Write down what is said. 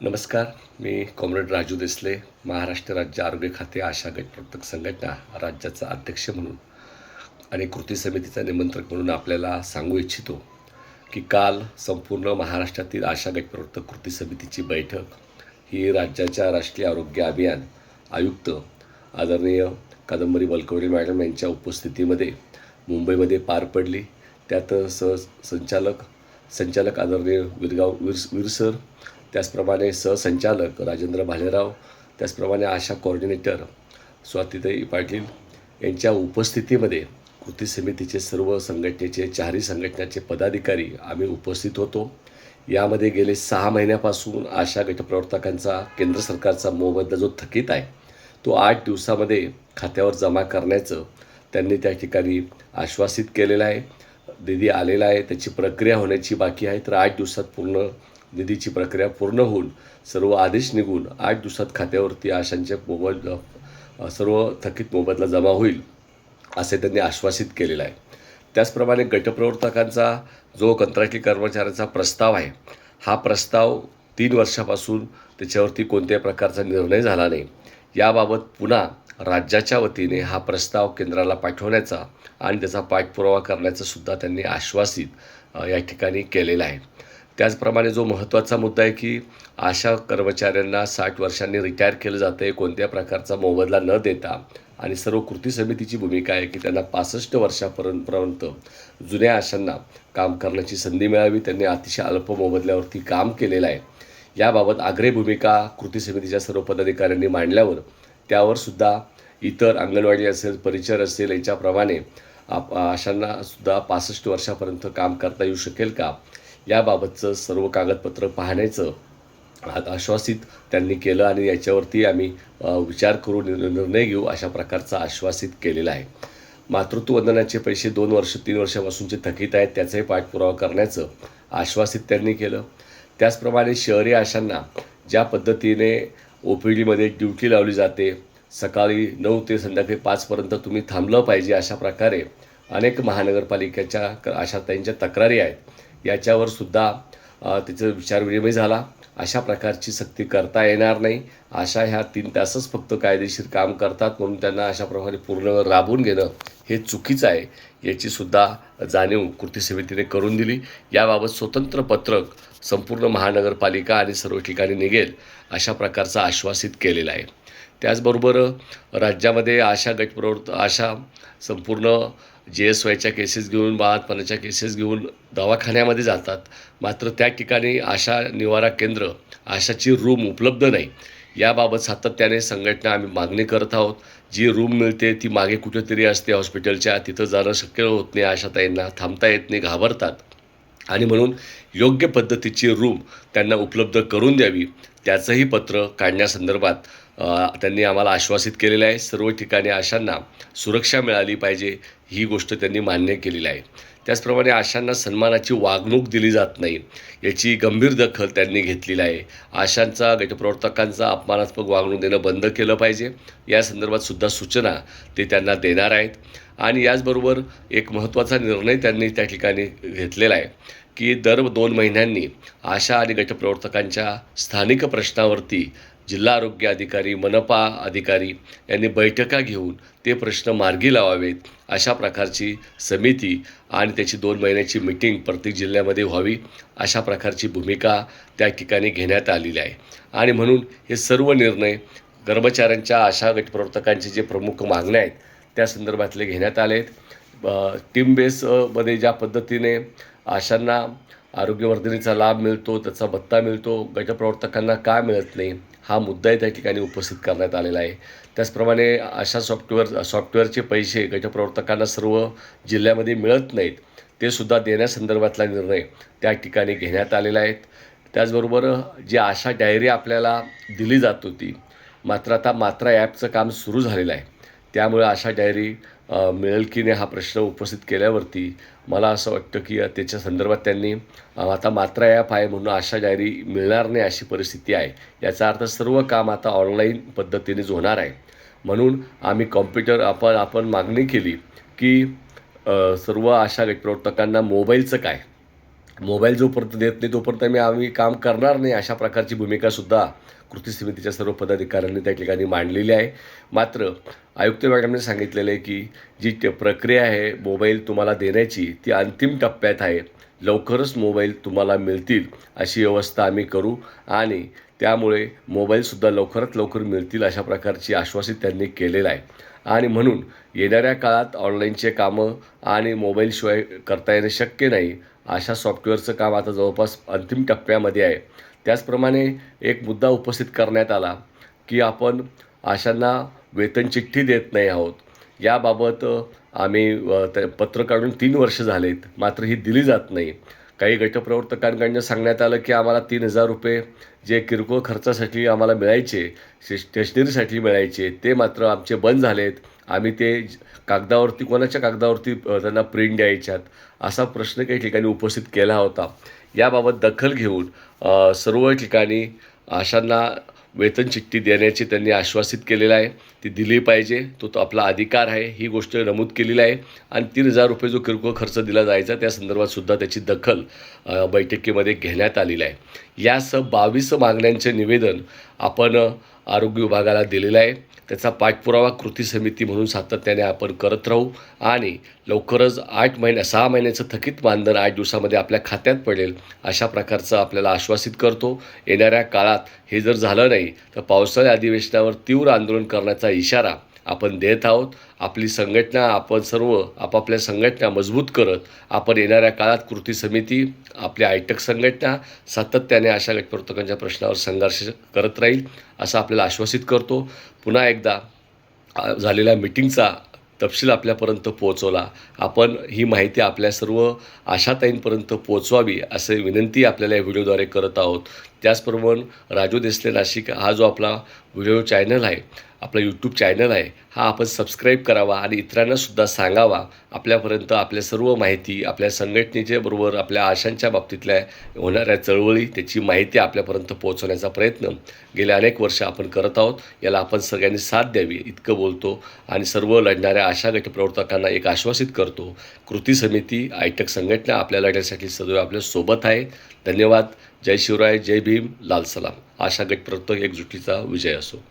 नमस्कार. मी कॉम्रेड राजू देसले, महाराष्ट्र राज्य आरोग्य खाते आशा गट प्रवर्तक संघटना राज्याचा अध्यक्ष म्हणून आणि कृती समितीचा निमंत्रक म्हणून आपल्याला सांगू इच्छितो की काल संपूर्ण महाराष्ट्रातील आशा गट प्रवर्तक कृती समितीची बैठक ही राज्याच्या राष्ट्रीय आरोग्य अभियान आयुक्त आदरणीय कादंबरी बलकवडे मॅडम यांच्या उपस्थितीमध्ये मुंबईमध्ये पार पडली. त्यात संचालक आदरणीय वीर सर, त्याचप्रमाणे सहसंचालक राजेंद्र भालेराव, त्याचप्रमाणे आशा कोऑर्डिनेटर स्वातीताई पाटील यांच्या उपस्थितीमध्ये कृती समितीचे सर्व संघटनेचे चारही संघटनेचे पदाधिकारी आम्ही उपस्थित होतो. यामध्ये गेले 6 महिन्यापासून आशा गटप्रवर्तकांचा केंद्र सरकारचा मोबदला जो थकीत आहे तो 8 दिवसामध्ये खात्यावर जमा करण्याचं त्यांनी त्या ठिकाणी आश्वासित केलेलं आहे. निधी आलेला आहे, त्याची प्रक्रिया होण्याची बाकी आहे. तर 8 दिवसात पूर्ण निधीची प्रक्रिया पूर्ण होऊन सर्व आदेश निघून 8 दिवसात खात्यावरती आशांचे सर्व थकीत मोबदला जमा होईल असे त्यांनी आश्वासित केलेलं आहे. त्याचप्रमाणे गटप्रवर्तकांचा जो कंत्राटी कर्मचाऱ्यांचा प्रस्ताव आहे, हा प्रस्ताव 3 वर्षापासून त्याच्यावरती कोणत्याही प्रकारचा निर्णय झाला नाही. याबाबत पुन्हा राज्याच्या वतीने हा प्रस्ताव केंद्राला पाठवण्याचा आणि त्याचा पाठपुरावा करण्याचं सुद्धा त्यांनी आश्वासित या ठिकाणी केलेलं आहे. त्याचप्रमाणे जो महत्त्वाचा मुद्दा आहे की आशा कर्मचाऱ्यांना 60 वर्षांनी रिटायर केलं जातं आहे, कोणत्या प्रकारचा मोबदला न देता, आणि सर्व कृती समितीची भूमिका आहे की त्यांना 65 वर्षापर्यंत जुन्या आशांना काम करण्याची संधी मिळावी. त्यांनी अतिशय अल्प मोबदल्यावरती काम केलेलं आहे. याबाबत आग्रही भूमिका कृती समितीच्या सर्व पदाधिकाऱ्यांनी मांडल्यावर त्यावरसुद्धा इतर अंगणवाडी असेल, परिचर असेल, याच्याप्रमाणे आशांनासुद्धा 65 वर्षापर्यंत काम करता येऊ शकेल का, याबाबतचं सर्व कागदपत्र पाहण्याचं आश्वासित त्यांनी केलं आणि याच्यावरती आम्ही विचार करून निर्णय घेऊ अशा प्रकारचा आश्वासित केलेला आहे. मातृत्व वंदनाचे पैसे 2 वर्ष 3 वर्षापासूनचे थकीत आहेत, त्याचाही पाठपुरावा करण्याचं आश्वासित त्यांनी केलं. त्याचप्रमाणे शहरी आशांना ज्या पद्धतीने OPDमध्ये ड्युटी लावली जाते, सकाळी 9 ते संध्याकाळी 5पर्यंत तुम्ही थांबलं पाहिजे, अशा प्रकारे अनेक महानगरपालिकेच्या आशाताईंच्या तक्रारी आहेत. याच्यावर सुद्धा त्याचा विचारविनिमय झाला. अशा प्रकारची सक्ती करता येणार नाही. आशा ह्या 3 तासच फक्त कायदेशीर काम करतात, म्हणून त्यांना अशाप्रकारे पूर्ण राबवून घेणं हे चुकीचं आहे, याची सुद्धा जाणीव कृती समितीने करून दिली. याबाबत स्वतंत्र पत्रक संपूर्ण महानगरपालिका आणि सर्व ठिकाणी निघेल अशा प्रकारचा आश्वासित केलेला आहे. त्याचबरोबर राज्यामध्ये आशा संपूर्ण JSYच्या केसेस घेऊन, बाळातपणाच्या केसेस घेऊन दवाखान्यामध्ये जातात. मात्र त्या ठिकाणी आशा निवारा केंद्र, आशाची रूम उपलब्ध नाही. याबाबत सातत्याने संघटना आम्ही मागणी करत आहोत. जी रूम मिळते ती मागे कुठेतरी असते हॉस्पिटलच्या, तिथं जाणं शक्य होत नाही. आशाताईंना थांबता येत नाही, घाबरतात, आणि म्हणून योग्य पद्धतीची रूम त्यांना उपलब्ध करून द्यावी, त्याचंही पत्र काढण्यासंदर्भात त्यांनी आम्हाला आश्वासित केलेलं आहे. सर्व ठिकाणी आशांना सुरक्षा मिळाली पाहिजे, ही गोष्ट त्यांनी मान्य केलेली आहे. त्याचप्रमाणे आशांना सन्मानाची वागणूक दिली जात नाही, याची गंभीर दखल त्यांनी घेतलेली आहे. आशांचा गटप्रवर्तकांचा अपमानात्मक वागणूक देणं बंद केलं पाहिजे, या संदर्भात सुद्धा सूचना ते त्यांना देणार आहेत. आणि याचबरोबर एक महत्त्वाचा निर्णय त्यांनी त्या ठिकाणी घेतलेला आहे की दर 2 महिन्यांनी आशा आणि गटप्रवर्तकांच्या स्थानिक प्रश्नावरती जिल्हा आरोग्य अधिकारी, मनपा अधिकारी यांनी बैठका घेऊन ते प्रश्न मार्गी लावावेत, अशा प्रकारची समिती आणि त्याची 2 महिन्याची मीटिंग प्रत्येक जिल्ह्यामध्ये व्हावी, अशा प्रकारची भूमिका त्या ठिकाणी घेण्यात आलेली आहे. आणि म्हणून हे सर्व निर्णय कर्मचाऱ्यांच्या, आशा गटप्रवर्तकांचे जे प्रमुख मागण्या आहेत त्या संदर्भातले घेण्यात आले आहेत. टीम बेसमध्ये ज्या पद्धतीने आशांना आरोग्यवर्धिनीचा लाभ मिळतो, त्याचा भत्ता मिळतो, गटप्रवर्तकांना का मिळत नाही, हा मुद्दाही त्या ठिकाणी उपस्थित करण्यात आलेला आहे. त्याचप्रमाणे अशा सॉफ्टवेअरचे पैसे गटप्रवर्तकांना सर्व जिल्ह्यामध्ये मिळत नाहीत, ते सुद्धा देण्यासंदर्भातला निर्णय त्या ठिकाणी घेण्यात आलेला आहे. त्याचबरोबर जी आशा डायरी आपल्याला दिली जात होती, मात्र आता मात्रा ॲपचं काम सुरू झालेलं आहे, त्यामुळे आशा डायरी मिळेल की नाही हा प्रश्न उपस्थित केल्यावरती मला असं वाटतं की त्याच्या संदर्भात त्यांनी आता मात्रा ॲप आहे म्हणून आशा डायरी मिळणार नाही अशी परिस्थिती आहे. याचा अर्थ सर्व काम आता ऑनलाईन पद्धतीनेच होणार आहे. म्हणून आम्ही आपण मागणी केली की सर्व आशा गटप्रवर्तकांना मोबाईलचं काय, मोबाईल जोपर्यंत देत नाही तोपर्यंत आम्ही काम करणार नाही, अशा प्रकारची भूमिकासुद्धा कृती समितीच्या सर्व पदाधिकाऱ्यांनी त्या ठिकाणी मांडलेली आहे. मात्र आयुक्त मॅडमने सांगितलेलं आहे की जी प्रक्रिया आहे मोबाईल तुम्हाला देण्याची ती अंतिम टप्प्यात आहे. लवकरच मोबाईल तुम्हाला मिळतील अशी व्यवस्था आम्ही करू आणि त्यामुळे मोबाईलसुद्धा लवकरात लवकर मिळतील अशा प्रकारची आश्वासित त्यांनी केलेलं आहे. आणि म्हणून येणाऱ्या काळात ऑनलाईनचे कामं आणि मोबाईलशिवाय करता येणं शक्य नाही, अशा सॉफ्टवेअरचं काम आता जवळपास अंतिम टप्प्यामध्ये आहे. त्याचप्रमाणे एक मुद्दा उपस्थित करण्यात आला की आपण आशांना वेतन चिठ्ठी देत नाही आहोत. याबाबत आम्ही पत्र काढून 3 वर्ष झालेत, मात्र ही दिली जात नाही. काही गटप्रवर्तकांकडनं सांगण्यात आलं की आम्हाला ₹3,000 जे किरकोळ खर्चासाठी आम्हाला मिळायचे, स्टेशनरीसाठी मिळायचे, ते मात्र आमचे बंद झालेत. आम्ही ते कागदावरती कोणाच्या कागदावरती त्यांना प्रिंट द्यायच्यात, असा प्रश्न काही ठिकाणी उपस्थित केला होता. याबाबत दखल घेऊन सर्व ठिकाणी आशांना वेतन चिठ्ठी देण्याचे त्यांनी आश्वासित केलेलं आहे. ती दिली पाहिजे, तो आपला अधिकार आहे, ही गोष्ट नमूद केलेली आहे. आणि ₹3,000 जो किरकोळ खर्च दिला जायचा त्या संदर्भात सुद्धा त्याची दखल बैठकीमध्ये घेण्यात आलेली आहे. यासह 22 मागण्यांचे निवेदन आपण आरोग्य विभागाला दिलेलं आहे. त्याचा पाठपुरावा कृती समिती म्हणून सातत्याने आपण करत राहू आणि लवकरच 6 महिन्याचं थकीत मानधन 8 दिवसामध्ये आपल्या खात्यात पडेल अशा प्रकारचं आपल्याला आश्वासित करतो. येणाऱ्या काळात हे जर झालं नाही तर पावसाळी अधिवेशनावर तीव्र आंदोलन करण्याचा इशारा आपण देत आहोत. आपली संघटना, आपण सर्व आपापल्या संघटना मजबूत करत आपण येणाऱ्या काळात कृती समिती, आपली आयटक संघटना सातत्याने अशा गटप्रवर्तकांच्या प्रश्नावर संघर्ष करत राहील असं आपल्याला आश्वासित करतो. पुन्हा एकदा झालेल्या मिटिंगचा तपशील आपल्यापर्यंत पोहोचवला. आपण ही माहिती आपल्या सर्व आशाताईंपर्यंत पोहोचवावी असे विनंती आपल्याला या व्हिडिओद्वारे करत आहोत. त्याचप्रमाणे राजू देसले नाशिक हा जो आपला व्हिडिओ चॅनल आहे, आपला यूट्यूब चॅनल आहे, हा आपण सबस्क्राईब करावा आणि इतरांनासुद्धा सांगावा. आपल्यापर्यंत आपल्या सर्व माहिती, आपल्या संघटनेच्या बरोबर आपल्या आशांच्या बाबतीतल्या होणाऱ्या चळवळी त्याची माहिती आपल्यापर्यंत पोहोचवण्याचा प्रयत्न गेल्या अनेक वर्ष आपण करत आहोत. याला आपण सगळ्यांनी साथ द्यावी इतकं बोलतो आणि सर्व लढणाऱ्या आशा गटप्रवर्तकांना एक आश्वासित करतो. कृती समिती, आयटक संघटना आपल्या लढ्यासाठी सदैव आपल्या सोबत आहे. धन्यवाद. जय शिवराय, जय भीम, लाल सलाम. आशा गटप्रवर्तक एकजुटीचा विजय असो.